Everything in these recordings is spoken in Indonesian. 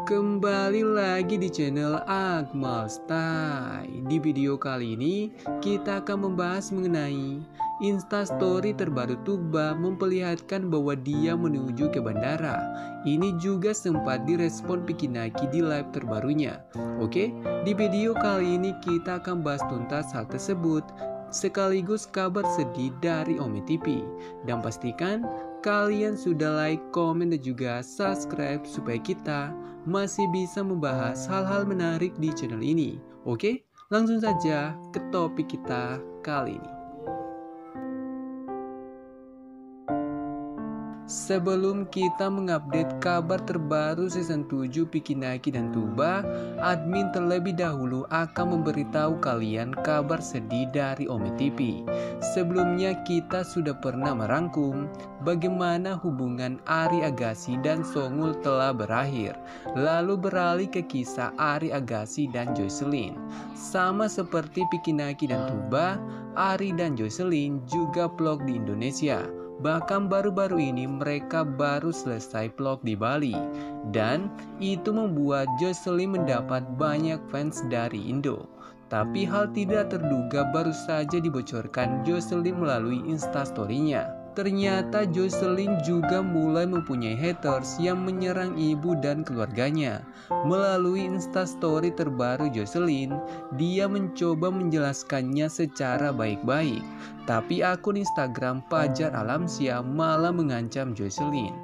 Kembali lagi di channel Akmal Style. Di video kali ini kita akan membahas mengenai Instastory terbaru Tuba memperlihatkan bahwa dia menuju ke bandara. Ini juga sempat direspon Pikinaki di live terbarunya. Oke, di video kali ini kita akan bahas tuntas hal tersebut sekaligus kabar sedih dari Ome TV. Dan pastikan kalian sudah like, komen, dan juga subscribe supaya kita masih bisa membahas hal-hal menarik di channel ini. Oke, langsung saja ke topik kita kali ini. Sebelum kita mengupdate kabar terbaru season 7 Pikinaki dan Tuba, admin terlebih dahulu akan memberitahu kalian kabar sedih dari Ome TV. Sebelumnya kita sudah pernah merangkum bagaimana hubungan Ari Agassi dan Songul telah berakhir, lalu beralih ke kisah Ari Agassi dan Jocelyn. Sama seperti Pikinaki dan Tuba, Ari dan Jocelyn juga vlog di Indonesia. Bahkan baru-baru ini mereka baru selesai vlog di Bali. Dan itu membuat Jocelyn mendapat banyak fans dari Indo. Tapi hal tidak terduga baru saja dibocorkan Jocelyn melalui Instastory-nya. Ternyata Jocelyn juga mulai mempunyai haters yang menyerang ibu dan keluarganya. Melalui Instastory terbaru Jocelyn, dia mencoba menjelaskannya secara baik-baik. Tapi akun Instagram Fajar Alamsyah malah mengancam Jocelyn.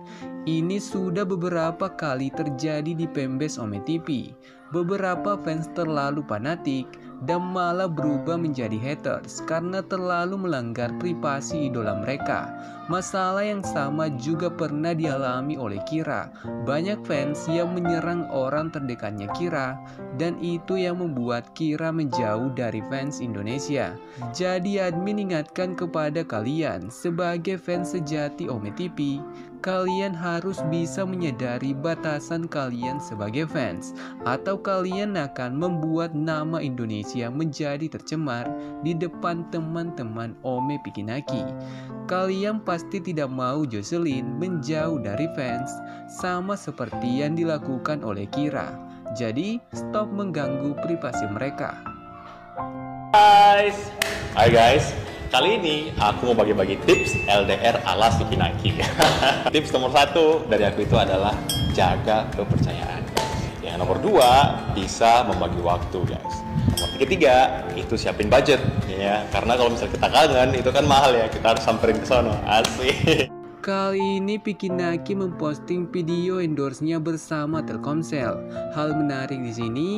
Ini sudah beberapa kali terjadi di fanbase Ome TV. Beberapa fans terlalu fanatik dan malah berubah menjadi haters karena terlalu melanggar privasi idola mereka. Masalah yang sama juga pernah dialami oleh Kira. Banyak fans yang menyerang orang terdekatnya Kira, dan itu yang membuat Kira menjauh dari fans Indonesia. Jadi admin ingatkan kepada kalian sebagai fans sejati Ome TV, kalian harus bisa menyadari batasan kalian sebagai fans, atau kalian akan membuat nama Indonesia menjadi tercemar di depan teman-teman Ome Pikinaki. Kalian pasti tidak mau Jocelyn menjauh dari fans, sama seperti yang dilakukan oleh Kira. Jadi stop mengganggu privasi mereka. Hai guys, kali ini aku mau bagi-bagi tips LDR ala Pikinaki. Tips nomor 1 dari aku itu adalah jaga kepercayaan. Yang nomor 2, bisa membagi waktu guys. Nomor ketiga, itu siapin budget ya, karena kalau misalnya kita kangen itu kan mahal ya, kita harus samperin ke sono. Asik. Kali ini Pikinaki memposting video endorse-nya bersama Telkomsel. Hal menarik di sini,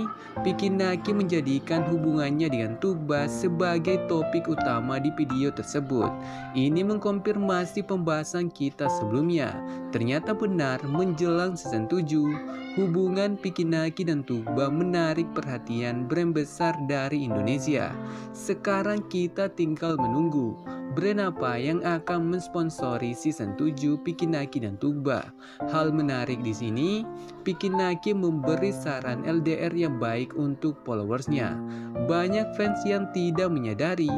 Pikinaki menjadikan hubungannya dengan Tuba sebagai topik utama di video tersebut. Ini mengkonfirmasi pembahasan kita sebelumnya. Ternyata benar, menjelang season 7, hubungan Pikinaki dan Tuba menarik perhatian brand besar dari Indonesia. Sekarang kita tinggal menunggu brand apa yang akan mensponsori season 7 Pikinaki dan Tuba. Hal menarik di sini, Pikinaki memberi saran LDR yang baik untuk followersnya. Banyak fans yang tidak menyadari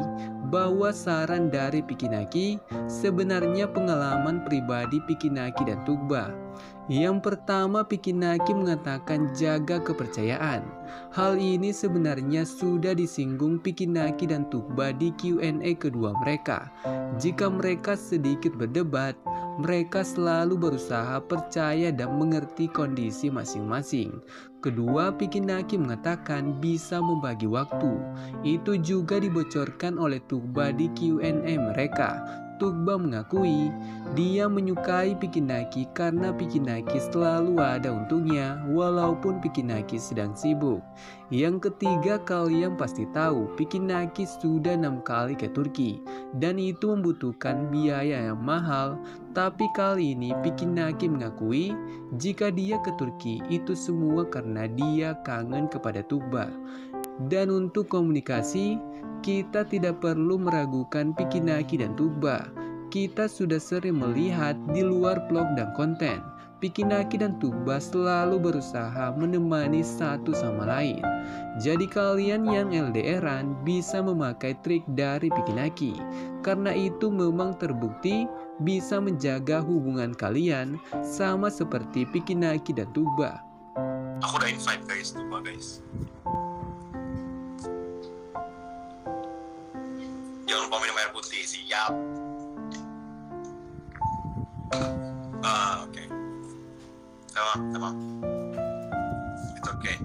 bahwa saran dari Pikinaki sebenarnya pengalaman pribadi Pikinaki dan Tuba. Yang pertama, Pikinaki mengatakan jaga kepercayaan. Hal ini sebenarnya sudah disinggung Pikinaki dan Tuba di Q&A kedua mereka. Jika mereka sedikit berdebat, mereka selalu berusaha percaya dan mengerti kondisi masing-masing. Kedua, Pikinaki mengatakan bisa membagi waktu. Itu juga dibocorkan oleh Tuba di Q&A mereka. Tuba mengakui dia menyukai Pikinaki karena Pikinaki selalu ada untuknya walaupun Pikinaki sedang sibuk. Yang ketiga, kalian pasti tahu Pikinaki sudah 6 kali ke Turki dan itu membutuhkan biaya yang mahal. Tapi kali ini Pikinaki mengakui jika dia ke Turki itu semua karena dia kangen kepada Tuba. Dan untuk komunikasi, kita tidak perlu meragukan Pikinaki dan Tuba. Kita sudah sering melihat di luar vlog dan konten, Pikinaki dan Tuba selalu berusaha menemani satu sama lain. Jadi kalian yang LDRan bisa memakai trik dari Pikinaki, karena itu memang terbukti bisa menjaga hubungan kalian sama seperti Pikinaki dan Tuba. Aku udah invite guys, lupa guys. Jangan lupa minum air putih, siap. Oke. Sama. It's okay.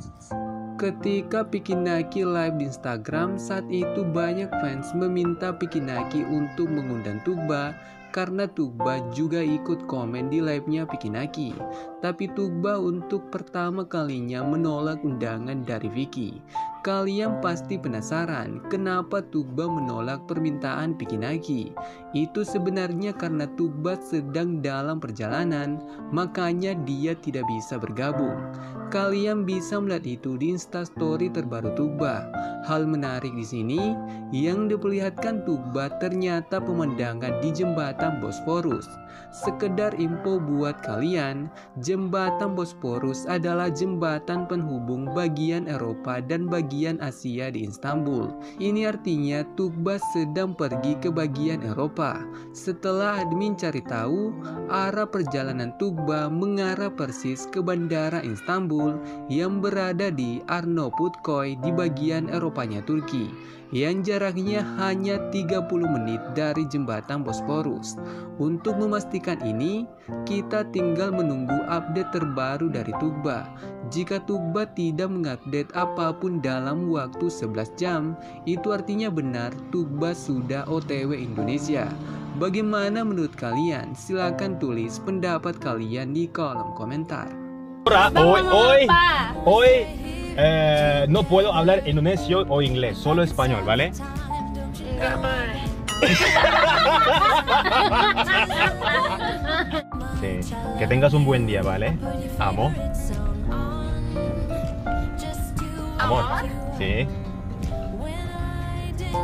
Ketika Pikinaki live di Instagram, saat itu banyak fans meminta Pikinaki untuk mengundang Tugba karena Tugba juga ikut komen di live-nya Pikinaki. Tapi Tugba untuk pertama kalinya menolak undangan dari Vicky. Kalian pasti penasaran kenapa Tugba menolak permintaan Pikinaki. Itu sebenarnya karena Tugba sedang dalam perjalanan, makanya dia tidak bisa bergabung. Kalian bisa melihat itu di Instastory terbaru Tugba. Hal menarik di sini yang diperlihatkan Tugba ternyata pemandangan di jembatan Bosporus. Sekedar info buat kalian, jembatan Bosporus adalah jembatan penghubung bagian Eropa dan bagian Asia di Istanbul. Ini artinya Tugba sedang pergi ke bagian Eropa. Setelah admin cari tahu, arah perjalanan Tugba mengarah persis ke bandara Istanbul yang berada di Arnavutköy di bagian Eropanya Turki, yang jaraknya hanya 30 menit dari jembatan Bosporus. Untuk memastikan ini, kita tinggal menunggu update terbaru dari Tugba. Jika Tugba tidak mengupdate apapun dalam waktu 11 jam, itu artinya benar Tugba sudah OTW Indonesia. Bagaimana menurut kalian? Silahkan tulis pendapat kalian di kolom komentar. Hoy no puedo hablar indonesio o inglés, solo español, ¿vale? Sí. Que tengas un buen día, ¿vale? Amo. Amor. Sí.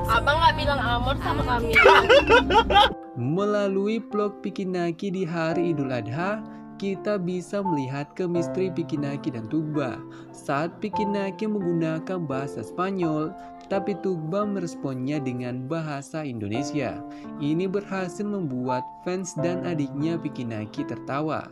Abang nggak bilang amor sama kami. Melalui vlog Pikinaki di hari Idul Adha, kita bisa melihat chemistry Pikinaki dan Tugba. Saat Pikinaki menggunakan bahasa Spanyol, tapi Tugba meresponnya dengan bahasa Indonesia. Ini berhasil membuat fans dan adiknya Pikinaki tertawa.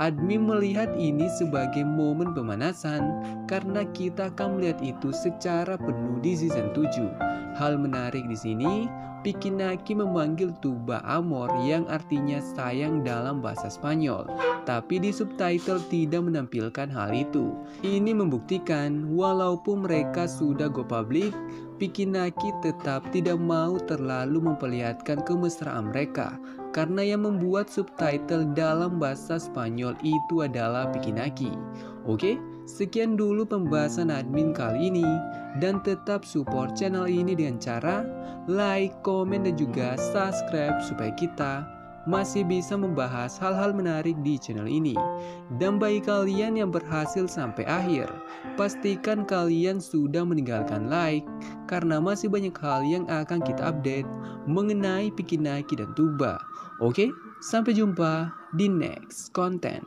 Admin melihat ini sebagai momen pemanasan karena kita akan melihat itu secara penuh di season 7. Hal menarik di sini, Pikinaki memanggil Tugba Amor yang artinya sayang dalam bahasa Spanyol, tapi di subtitle tidak menampilkan hal itu. Ini membuktikan walaupun mereka sudah go public, Pikinaki tetap tidak mau terlalu memperlihatkan kemesraan mereka, karena yang membuat subtitle dalam bahasa Spanyol itu adalah Pikinaki. Oke, sekian dulu pembahasan admin kali ini, dan tetap support channel ini dengan cara like, komen, dan juga subscribe supaya kita masih bisa membahas hal-hal menarik di channel ini. Dan bagi kalian yang berhasil sampai akhir, pastikan kalian sudah meninggalkan like, karena masih banyak hal yang akan kita update mengenai Pikinaki dan Tugba. Oke, sampai jumpa di next konten.